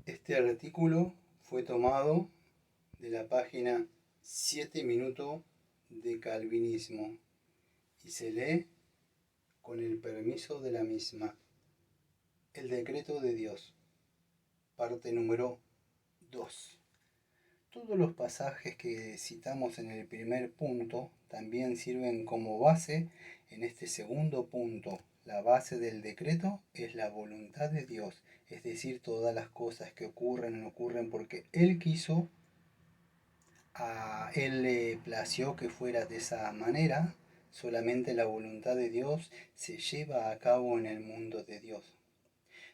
Este artículo fue tomado de la página 7 minutos de Calvinismo y se lee con el permiso de la misma. El decreto de Dios, parte número 2. Todos los pasajes que citamos en el primer punto también sirven como base en este segundo punto. La base del decreto es la voluntad de Dios, es decir, todas las cosas que ocurren porque Él quiso, a Él le plació que fuera de esa manera. Solamente la voluntad de Dios se lleva a cabo en el mundo de Dios.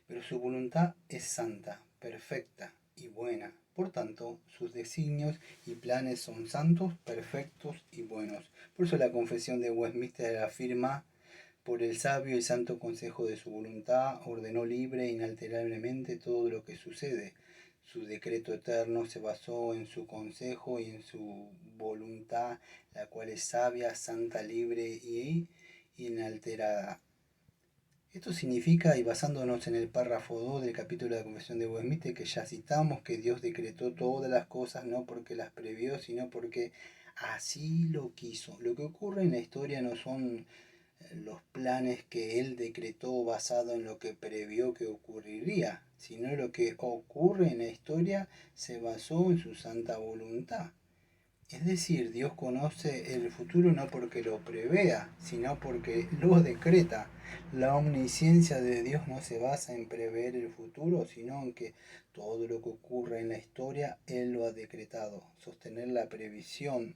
Pero su voluntad es santa, perfecta y buena. Por tanto, sus designios y planes son santos, perfectos y buenos. Por eso la Confesión de Westminster afirma: por el sabio y santo consejo de su voluntad, ordenó libre e inalterablemente todo lo que sucede. Su decreto eterno se basó en su consejo y en su voluntad, la cual es sabia, santa, libre y inalterada. Esto significa, y basándonos en el párrafo 2 del capítulo de la Confesión de Westminster que ya citamos, que Dios decretó todas las cosas no porque las previó, sino porque así lo quiso. Lo que ocurre en la historia no son los planes que Él decretó basado en lo que previó que ocurriría, sino lo que ocurre en la historia se basó en su santa voluntad. Es decir, Dios conoce el futuro no porque lo prevea, sino porque lo decreta. La omnisciencia de Dios no se basa en prever el futuro, sino en que todo lo que ocurre en la historia Él lo ha decretado. Sostener la previsión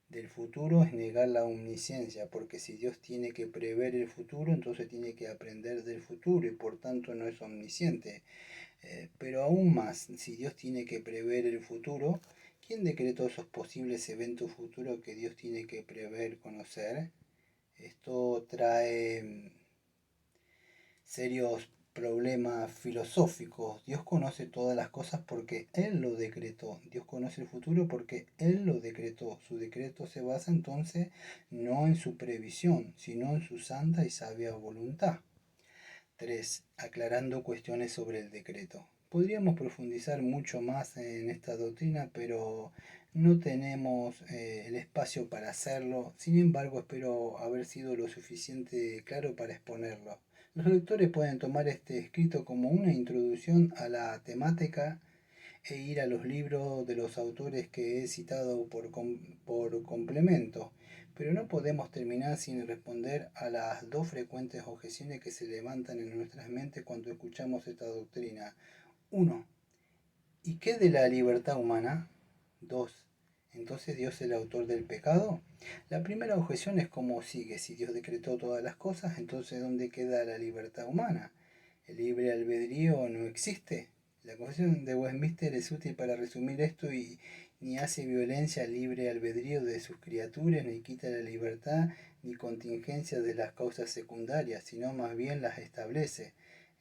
del futuro es negar la omnisciencia, porque si Dios tiene que prever el futuro, entonces tiene que aprender del futuro y por tanto no es omnisciente. Pero aún más, si Dios tiene que prever el futuro, ¿quién decretó esos posibles eventos futuros que Dios tiene que prever, conocer? Esto trae serios problemas filosóficos. Dios conoce todas las cosas porque Él lo decretó. Dios conoce el futuro porque Él lo decretó. Su decreto se basa entonces no en su previsión, sino en su santa y sabia voluntad. 3. Aclarando cuestiones sobre el decreto. Podríamos profundizar mucho más en esta doctrina, pero no tenemos el espacio para hacerlo. Sin embargo, espero haber sido lo suficiente claro para exponerlo. Los lectores pueden tomar este escrito como una introducción a la temática e ir a los libros de los autores que he citado por complemento, pero no podemos terminar sin responder a las dos frecuentes objeciones que se levantan en nuestras mentes cuando escuchamos esta doctrina. 1. ¿Y qué de la libertad humana? 2. ¿Entonces Dios es el autor del pecado? La primera objeción es como sigue: si Dios decretó todas las cosas, entonces ¿dónde queda la libertad humana? ¿El libre albedrío no existe? La Confesión de Westminster es útil para resumir esto y ni hace violencia al libre albedrío de sus criaturas, ni quita la libertad ni contingencia de las causas secundarias, sino más bien las establece.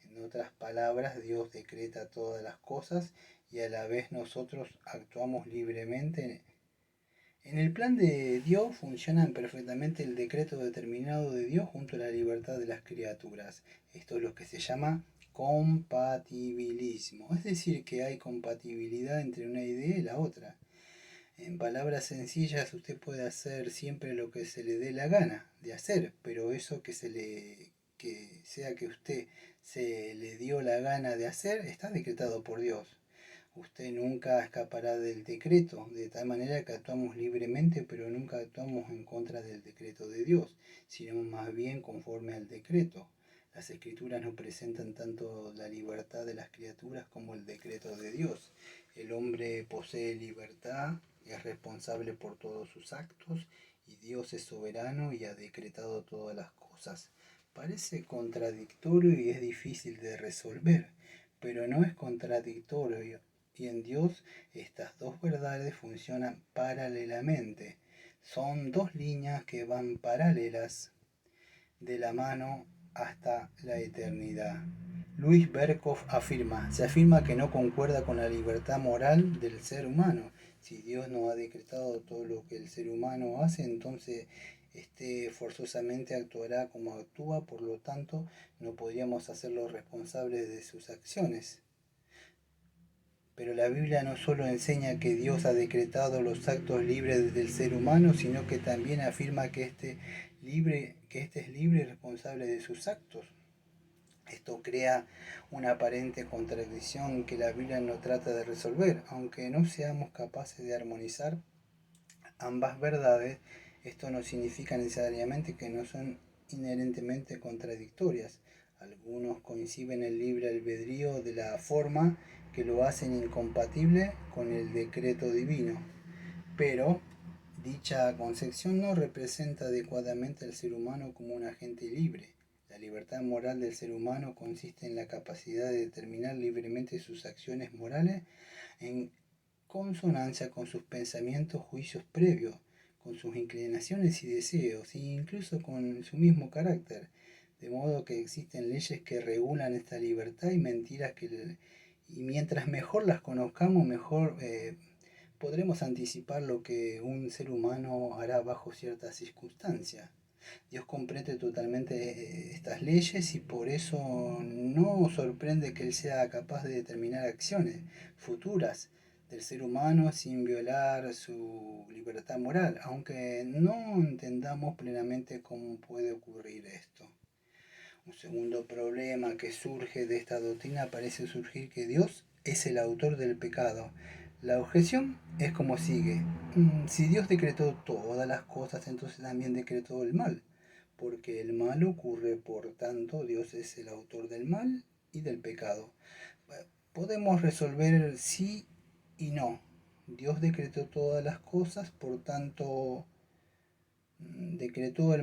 En otras palabras, Dios decreta todas las cosas y a la vez nosotros actuamos libremente. En el plan de Dios funcionan perfectamente el decreto determinado de Dios junto a la libertad de las criaturas. Esto es lo que se llama compatibilismo, es decir, que hay compatibilidad entre una idea y la otra. En palabras sencillas, usted puede hacer siempre lo que se le dé la gana de hacer, pero eso que usted se le dio la gana de hacer está decretado por Dios. Usted nunca escapará del decreto, de tal manera que actuamos libremente, pero nunca actuamos en contra del decreto de Dios, sino más bien conforme al decreto. Las escrituras nos presentan tanto la libertad de las criaturas como el decreto de Dios. El hombre posee libertad, es responsable por todos sus actos, y Dios es soberano y ha decretado todas las cosas. Parece contradictorio y es difícil de resolver, pero no es contradictorio, y en Dios estas dos verdades funcionan paralelamente. Son dos líneas que van paralelas de la mano hasta la eternidad. Luis Berkhoff se afirma que no concuerda con la libertad moral del ser humano. Si Dios no ha decretado todo lo que el ser humano hace, entonces forzosamente actuará como actúa, por lo tanto no podríamos hacerlo responsable de sus acciones. Pero la Biblia no solo enseña que Dios ha decretado los actos libres del ser humano, sino que también afirma que éste es libre y responsable de sus actos. Esto crea una aparente contradicción que la Biblia no trata de resolver. Aunque no seamos capaces de armonizar ambas verdades, esto no significa necesariamente que no son inherentemente contradictorias. Algunos conciben el libre albedrío de la forma que lo hacen incompatible con el decreto divino, pero dicha concepción no representa adecuadamente al ser humano como un agente libre. La libertad moral del ser humano consiste en la capacidad de determinar libremente sus acciones morales en consonancia con sus pensamientos, juicios previos, con sus inclinaciones y deseos, e incluso con su mismo carácter. De modo que existen leyes que regulan esta libertad y mentiras y mientras mejor las conozcamos, mejor podremos anticipar lo que un ser humano hará bajo ciertas circunstancias. Dios comprende totalmente estas leyes y por eso no sorprende que Él sea capaz de determinar acciones futuras del ser humano sin violar su libertad moral, aunque no entendamos plenamente cómo puede ocurrir esto. Un segundo problema que surge de esta doctrina parece surgir que Dios es el autor del pecado. La objeción es como sigue. Si Dios decretó todas las cosas, entonces también decretó el mal. Porque el mal ocurre, por tanto, Dios es el autor del mal y del pecado. Podemos resolver sí y no. Dios decretó todas las cosas, por tanto, decretó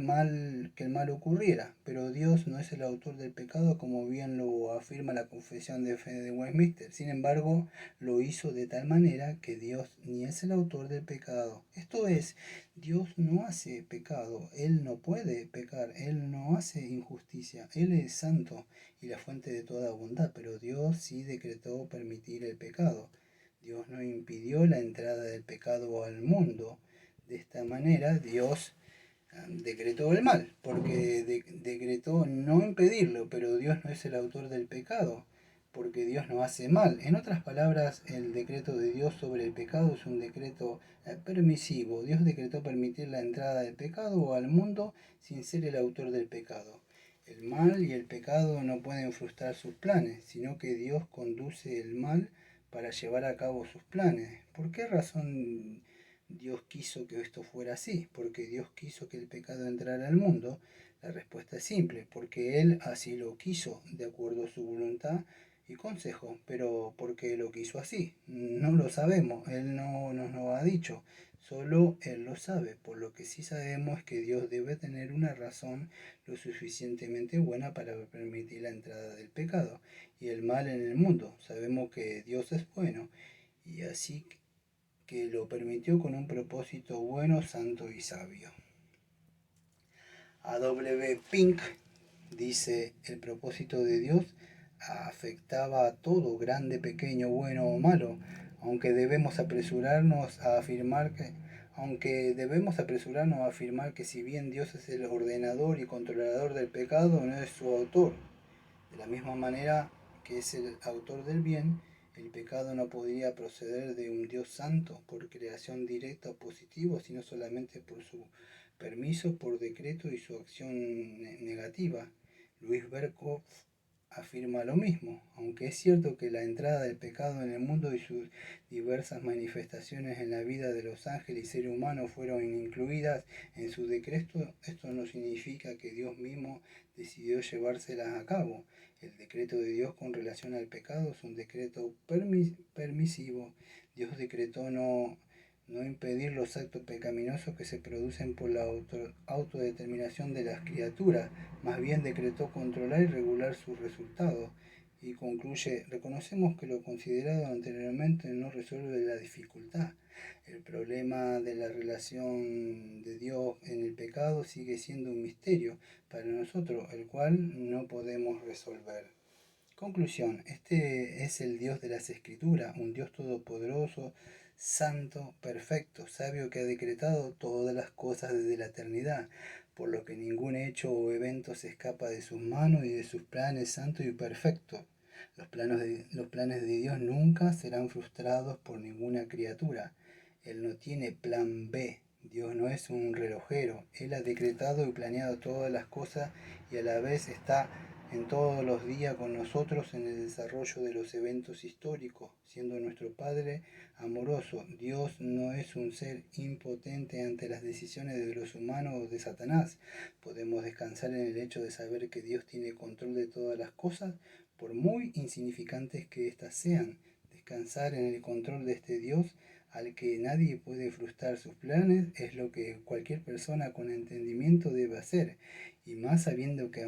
que el mal ocurriera, pero Dios no es el autor del pecado como bien lo afirma la Confesión de Fe de Westminster. Sin embargo, lo hizo de tal manera que Dios ni es el autor del pecado. Esto es, Dios no hace pecado, Él no puede pecar, Él no hace injusticia, Él es santo y la fuente de toda bondad, pero Dios sí decretó permitir el pecado. Dios no impidió la entrada del pecado al mundo. De esta manera, Dios decretó el mal, porque decretó no impedirlo, pero Dios no es el autor del pecado, porque Dios no hace mal. En otras palabras, el decreto de Dios sobre el pecado es un decreto permisivo. Dios decretó permitir la entrada del pecado al mundo sin ser el autor del pecado. El mal y el pecado no pueden frustrar sus planes, sino que Dios conduce el mal para llevar a cabo sus planes. ¿Por qué razón Dios quiso que esto fuera así? Porque Dios quiso que el pecado entrara al mundo. La respuesta es simple, porque Él así lo quiso, de acuerdo a su voluntad y consejo. Pero ¿por qué lo quiso así? No lo sabemos, Él no nos lo ha dicho, solo Él lo sabe. Por lo que sí sabemos es que Dios debe tener una razón lo suficientemente buena para permitir la entrada del pecado y el mal en el mundo. Sabemos que Dios es bueno y así que lo permitió con un propósito bueno, santo y sabio. A.W. Pink dice: el propósito de Dios afectaba a todo, grande, pequeño, bueno o malo, aunque debemos apresurarnos a afirmar que si bien Dios es el ordenador y controlador del pecado, no es su autor. De la misma manera que es el autor del bien, el pecado no podría proceder de un Dios santo por creación directa o positiva, sino solamente por su permiso, por decreto y su acción negativa. Luis Berkhoff afirma lo mismo. Aunque es cierto que la entrada del pecado en el mundo y sus diversas manifestaciones en la vida de los ángeles y seres humanos fueron incluidas en su decreto, esto no significa que Dios mismo decidió llevárselas a cabo. El decreto de Dios con relación al pecado es un decreto permisivo. Dios decretó no impedir los actos pecaminosos que se producen por la autodeterminación de las criaturas, más bien decretó controlar y regular sus resultados. Y concluye: reconocemos que lo considerado anteriormente no resuelve la dificultad. El problema de la relación de Dios en el pecado sigue siendo un misterio para nosotros, el cual no podemos resolver. Conclusión: este es el Dios de las Escrituras, un Dios todopoderoso, santo, perfecto, sabio, que ha decretado todas las cosas desde la eternidad, por lo que ningún hecho o evento se escapa de sus manos y de sus planes santos y perfectos. Los planes de Dios nunca serán frustrados por ninguna criatura. Él no tiene plan B. Dios no es un relojero. Él ha decretado y planeado todas las cosas y a la vez está en todos los días con nosotros en el desarrollo de los eventos históricos, siendo nuestro Padre amoroso. Dios no es un ser impotente ante las decisiones de los humanos o de Satanás. Podemos descansar en el hecho de saber que Dios tiene control de todas las cosas, por muy insignificantes que éstas sean. Descansar en el control de este Dios al que nadie puede frustrar sus planes es lo que cualquier persona con entendimiento debe hacer, y más sabiendo que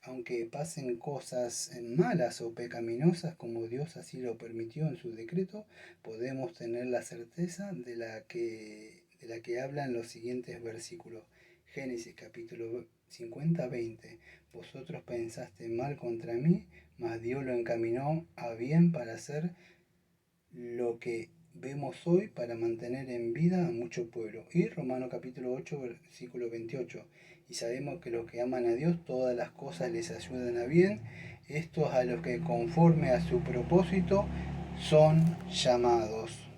aunque pasen cosas malas o pecaminosas como Dios así lo permitió en su decreto, podemos tener la certeza de la que hablan los siguientes versículos. Génesis capítulo 50, 20. Vosotros pensaste mal contra mí, mas Dios lo encaminó a bien para hacer lo que vemos hoy, para mantener en vida a mucho pueblo. Y Romanos capítulo 8, versículo 28. Y sabemos que los que aman a Dios, todas las cosas les ayudan a bien, estos a los que conforme a su propósito son llamados.